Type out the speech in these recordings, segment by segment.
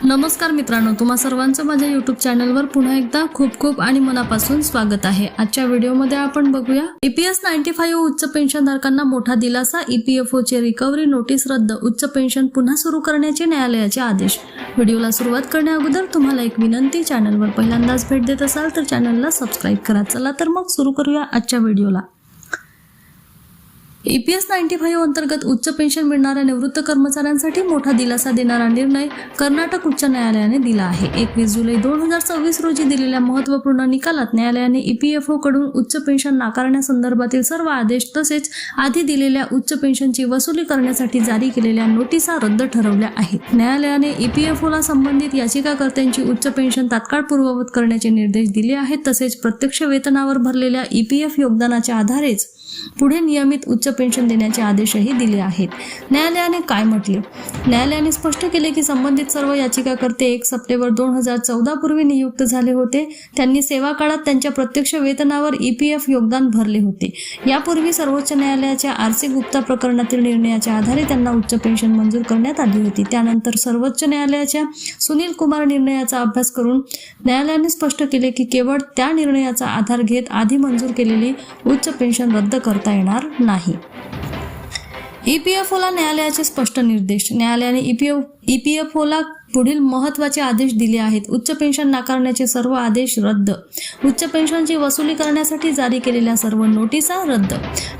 नमस्कार मित्रांनो, तुम्हा सर्वांचं माझ्या यूट्यूब चॅनलवर पुन्हा एकदा खूप खूप आणि मनापासून स्वागत आहे। आजच्या व्हिडिओमध्ये आपण बघूया EPS 95 उच्च पेन्शनधारकांना मोठा दिलासा, EPFO ची रिकव्हरी नोटीस रद्द, उच्च पेन्शन पुन्हा सुरू करण्याचे न्यायालयाचे आदेश। व्हिडिओला सुरुवात करण्याअगोदर तुम्हाला एक विनंती, चॅनलवर पहिल्यांदाच भेट देत असाल तर चॅनलला सबस्क्राइब करा। चला तर मग सुरू करूया आजच्या व्हिडिओला। EPS 95 अंतर्गत उच्च पेन्शन मिळणाऱ्या निवृत्त कर्मचाऱ्यांसाठी मोठा दिलासा देणारा निर्णय कर्नाटक उच्च न्यायालयाने दिला आहे। 21 जुलै 2024 रोजी दिलेल्या महत्त्वपूर्ण निकालात न्यायालयाने EPFO कडून उच्च पेन्शन नाकारण्यासंदर्भातील सर्व आदेश तसेच आधी दिलेल्या उच्च पेन्शनची वसुली करण्यासाठी जारी केलेल्या नोटिसा रद्द ठरवल्या आहेत। न्यायालयाने EPFO ला संबंधित याचिकाकर्त्यांची उच्च पेन्शन तात्काळ पूर्ववत करण्याचे निर्देश दिले आहेत। तसेच प्रत्यक्ष वेतनावर भरलेल्या EPF योगदानाच्या आधारेच पुढे नियमित उच्च पेन्शन देण्याचे आदेशही दिले आहेत। न्यायालयाने काय म्हटले? न्यायालयाने स्पष्ट केले की संबंधित सर्व याचिकाकर्ते 1 सप्टेंबर 2014 पूर्वी नियुक्त झाले होते। त्यांनी सेवा काळात त्यांच्या प्रत्यक्ष वेतनावर EPF योगदान भरले होते। यापूर्वी सर्वोच्च न्यायालयाच्या RC गुप्ता प्रकरणातील निर्णयाच्या आधारे त्यांना उच्च पेन्शन मंजूर करण्यात आली होती। त्यानंतर सर्वोच्च न्यायालयाच्या सुनील कुमार निर्णयाचा अभ्यास करून न्यायालयाने स्पष्ट केले की केवळ त्या निर्णयाचा आधार घेत आधी मंजूर केलेली उच्च पेन्शन रद्द करता येणार नाही। EPFO ला न्यायालयाचे स्पष्ट निर्देश। न्यायालयाने EPFO ला पुढील महत्त्वाचे आदेश दिले आहेत। उच्च पेन्शन नाकारण्याचे सर्व आदेश रद्द, उच्च पेन्शनची वसुली करण्यासाठी जारी केलेल्या सर्व नोटिसा रद्द,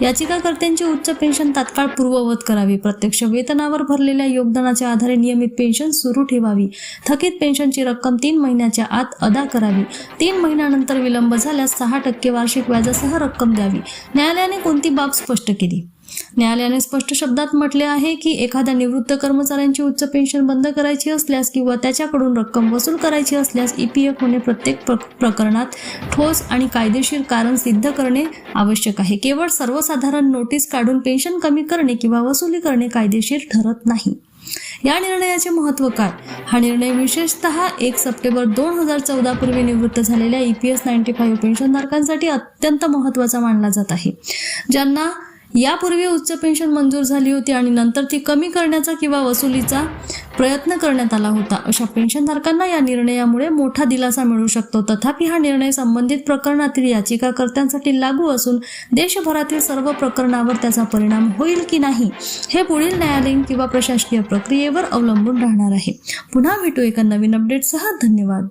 याचिकाकर्त्यांची उच्च पेन्शन तात्काळ पूर्ववत करावी, प्रत्यक्ष वेतनावर भरलेल्या योगदानाच्या आधारे नियमित पेन्शन सुरू ठेवावी, थकीत पेन्शनची रक्कम 3 महिन्याच्या आत अदा करावी, 3 महिन्यानंतर विलंब झाल्यास 6% वार्षिक व्याजासह रक्कम द्यावी। न्यायालयाने कोणती बाब स्पष्ट केली? न्यायालयाने स्पष्ट शब्दात म्हटले आहे की एखाद्या निवृत्त कर्मचाऱ्यांची उच्च पेन्शन बंद करायची असल्यास किंवा त्याच्याकडून रक्कम वसूल करायची असल्यास EPFO ने प्रत्येक प्रकरणात ठोस आणि कायदेशीर कारण सिद्ध करणे आवश्यक आहे। केवळ सर्वसाधारण नोटीस काढून पेन्शन कमी करणे किंवा वसुली करणे कायदेशीर ठरत नाही। या निर्णयाचे महत्त्व काय? हा निर्णय विशेषतः 1 सप्टेंबर 2014 पूर्वी निवृत्त झालेल्या EPS 95 पेन्शनधारकांसाठी अत्यंत महत्त्वाचा मानला जात आहे। ज्यांना यापूर्वी उच्च पेन्शन मंजूर झाली होती आणि नंतर ती कमी करण्याचा किंवा वसुलीचा प्रयत्न करण्यात आला होता, अशा पेन्शनधारकांना या निर्णयामुळे मोठा दिलासा मिळू शकतो। तथापि हा निर्णय संबंधित प्रकरणातील याचिकाकर्त्यांसाठी लागू असून देशभरातील सर्व प्रकरणावर त्याचा परिणाम होईल की नाही हे पुढील न्यायालयीन किंवा प्रशासकीय प्रक्रियेवर अवलंबून राहणार आहे। पुन्हा भेटू एका नवीन अपडेटसह। धन्यवाद।